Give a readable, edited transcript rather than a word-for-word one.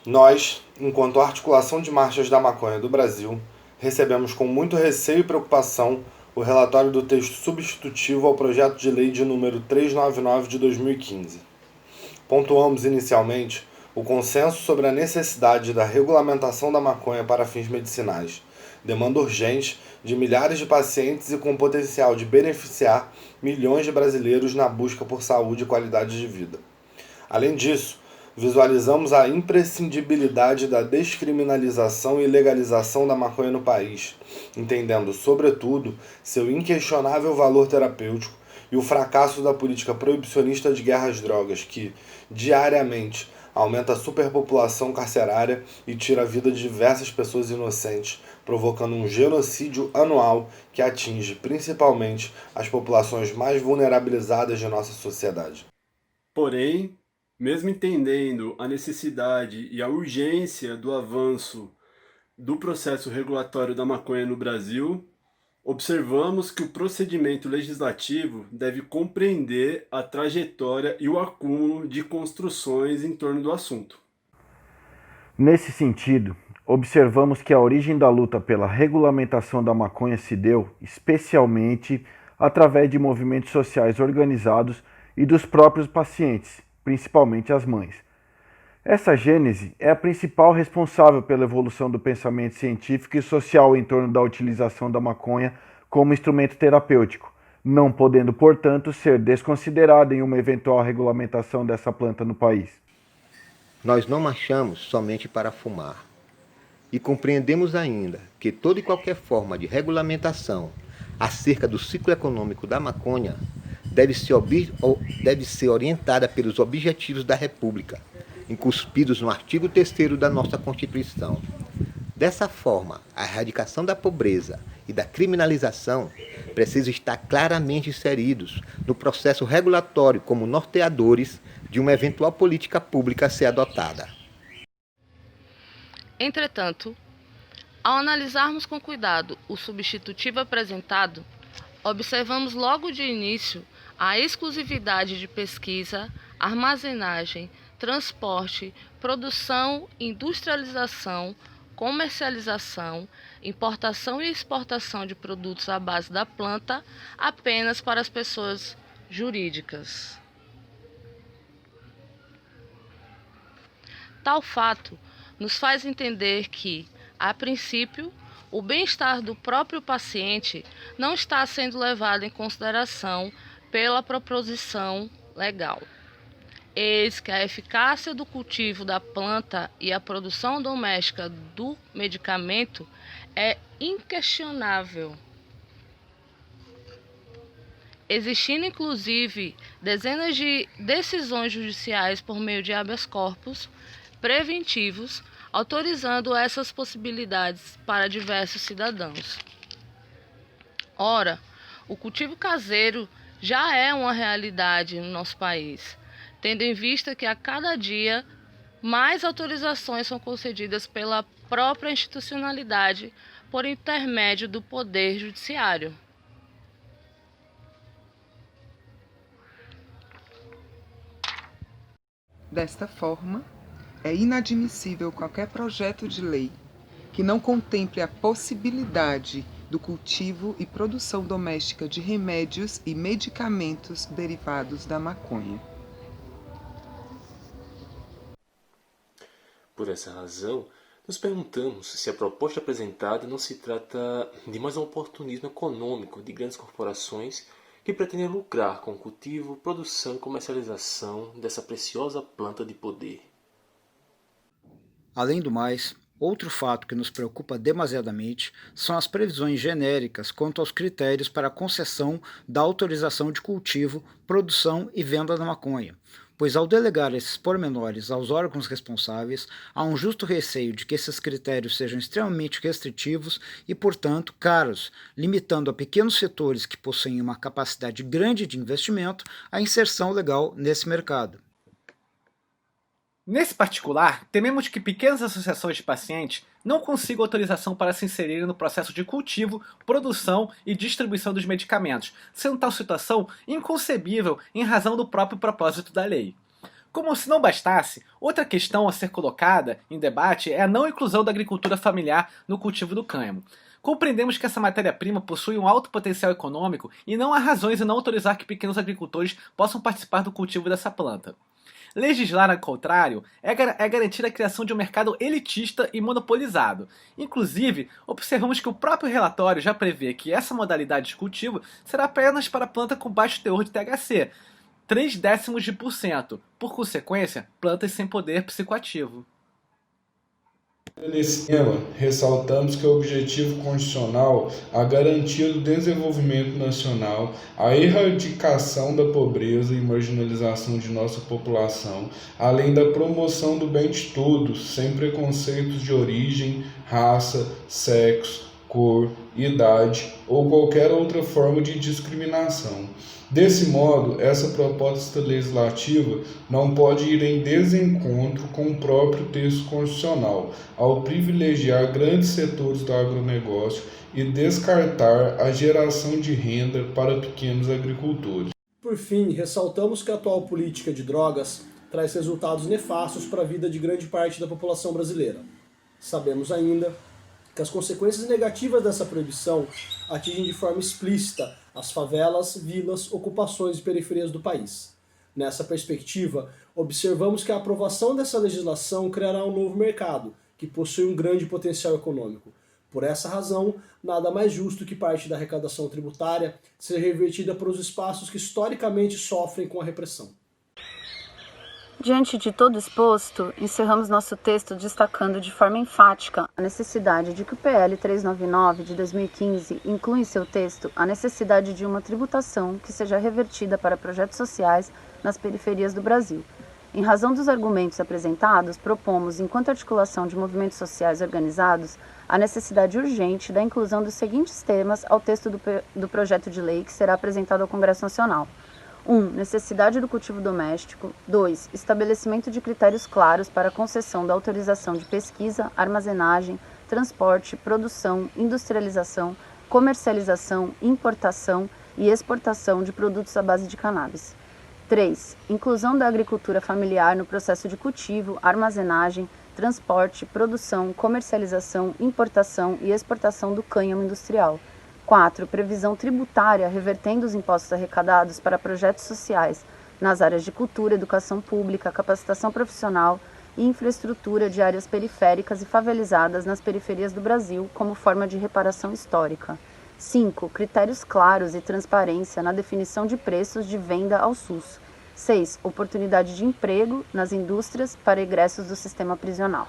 Nós, enquanto Articulação de Marchas da Maconha do Brasil, recebemos com muito receio e preocupação o relatório do texto substitutivo ao projeto de lei de número 399 de 2015. Pontuamos inicialmente o consenso sobre a necessidade da regulamentação da maconha para fins medicinais, demanda urgente de milhares de pacientes e com potencial de beneficiar milhões de brasileiros na busca por saúde e qualidade de vida. Além disso, visualizamos a imprescindibilidade da descriminalização e legalização da maconha no país, entendendo, sobretudo, seu inquestionável valor terapêutico e o fracasso da política proibicionista de guerra às drogas, que, diariamente, aumenta a superpopulação carcerária e tira a vida de diversas pessoas inocentes, provocando um genocídio anual que atinge principalmente as populações mais vulnerabilizadas de nossa sociedade. Porém, mesmo entendendo a necessidade e a urgência do avanço do processo regulatório da maconha no Brasil, observamos que o procedimento legislativo deve compreender a trajetória e o acúmulo de construções em torno do assunto. Nesse sentido, observamos que a origem da luta pela regulamentação da maconha se deu, especialmente, através de movimentos sociais organizados e dos próprios pacientes, principalmente as mães. Essa gênese é a principal responsável pela evolução do pensamento científico e social em torno da utilização da maconha como instrumento terapêutico, não podendo, portanto, ser desconsiderada em uma eventual regulamentação dessa planta no país. Nós não marchamos somente para fumar. E compreendemos ainda que toda e qualquer forma de regulamentação acerca do ciclo econômico da maconha deve ser orientada pelos objetivos da República, incuspidos no artigo 3º da nossa Constituição. Dessa forma, a erradicação da pobreza e da criminalização precisam estar claramente inseridos no processo regulatório como norteadores de uma eventual política pública a ser adotada. Entretanto, ao analisarmos com cuidado o substitutivo apresentado, observamos logo de início a exclusividade de pesquisa, armazenagem, transporte, produção, industrialização, comercialização, importação e exportação de produtos à base da planta apenas para as pessoas jurídicas. Tal fato nos faz entender que, a princípio, o bem-estar do próprio paciente não está sendo levado em consideração pela proposição legal. Eis que a eficácia do cultivo da planta e a produção doméstica do medicamento é inquestionável, existindo inclusive dezenas de decisões judiciais por meio de habeas corpus preventivos, autorizando essas possibilidades para diversos cidadãos. Ora, o cultivo caseiro já é uma realidade no nosso país, tendo em vista que a cada dia mais autorizações são concedidas pela própria institucionalidade por intermédio do Poder Judiciário. Desta forma, é inadmissível qualquer projeto de lei que não contemple a possibilidade do cultivo e produção doméstica de remédios e medicamentos derivados da maconha. Por essa razão, nos perguntamos se a proposta apresentada não se trata de mais um oportunismo econômico de grandes corporações que pretendem lucrar com o cultivo, produção e comercialização dessa preciosa planta de poder. Além do mais, outro fato que nos preocupa demasiadamente são as previsões genéricas quanto aos critérios para a concessão da autorização de cultivo, produção e venda da maconha, pois ao delegar esses pormenores aos órgãos responsáveis, há um justo receio de que esses critérios sejam extremamente restritivos e, portanto, caros, limitando a pequenos setores que possuem uma capacidade grande de investimento a inserção legal nesse mercado. Nesse particular, tememos que pequenas associações de pacientes não consigam autorização para se inserirem no processo de cultivo, produção e distribuição dos medicamentos, sendo tal situação inconcebível em razão do próprio propósito da lei. Como se não bastasse, outra questão a ser colocada em debate é a não inclusão da agricultura familiar no cultivo do cânhamo. Compreendemos que essa matéria-prima possui um alto potencial econômico e não há razões em não autorizar que pequenos agricultores possam participar do cultivo dessa planta. Legislar, ao contrário, é garantir a criação de um mercado elitista e monopolizado. Inclusive, observamos que o próprio relatório já prevê que essa modalidade de cultivo será apenas para planta com baixo teor de THC, 0,3%, por consequência, plantas sem poder psicoativo. Nesse tema, ressaltamos que o objetivo constitucional é a garantia do desenvolvimento nacional, a erradicação da pobreza e marginalização de nossa população, além da promoção do bem de todos, sem preconceitos de origem, raça, sexo, cor, idade ou qualquer outra forma de discriminação. Desse modo, essa proposta legislativa não pode ir em desencontro com o próprio texto constitucional, ao privilegiar grandes setores do agronegócio e descartar a geração de renda para pequenos agricultores. Por fim, ressaltamos que a atual política de drogas traz resultados nefastos para a vida de grande parte da população brasileira. Sabemos ainda que as consequências negativas dessa proibição atingem de forma explícita as favelas, vilas, ocupações e periferias do país. Nessa perspectiva, observamos que a aprovação dessa legislação criará um novo mercado, que possui um grande potencial econômico. Por essa razão, nada mais justo que parte da arrecadação tributária seja revertida para os espaços que historicamente sofrem com a repressão. Diante de todo exposto, encerramos nosso texto destacando de forma enfática a necessidade de que o PL 399 de 2015 inclua em seu texto a necessidade de uma tributação que seja revertida para projetos sociais nas periferias do Brasil. Em razão dos argumentos apresentados, propomos, enquanto articulação de movimentos sociais organizados, a necessidade urgente da inclusão dos seguintes temas ao texto do projeto de lei que será apresentado ao Congresso Nacional. 1. Necessidade do cultivo doméstico. 2. Estabelecimento de critérios claros para a concessão da autorização de pesquisa, armazenagem, transporte, produção, industrialização, comercialização, importação e exportação de produtos à base de cannabis. 3. Inclusão da agricultura familiar no processo de cultivo, armazenagem, transporte, produção, comercialização, importação e exportação do cânhamo industrial. 4. Previsão tributária revertendo os impostos arrecadados para projetos sociais nas áreas de cultura, educação pública, capacitação profissional e infraestrutura de áreas periféricas e favelizadas nas periferias do Brasil como forma de reparação histórica. 5. Critérios claros e transparência na definição de preços de venda ao SUS. 6. Oportunidade de emprego nas indústrias para egressos do sistema prisional.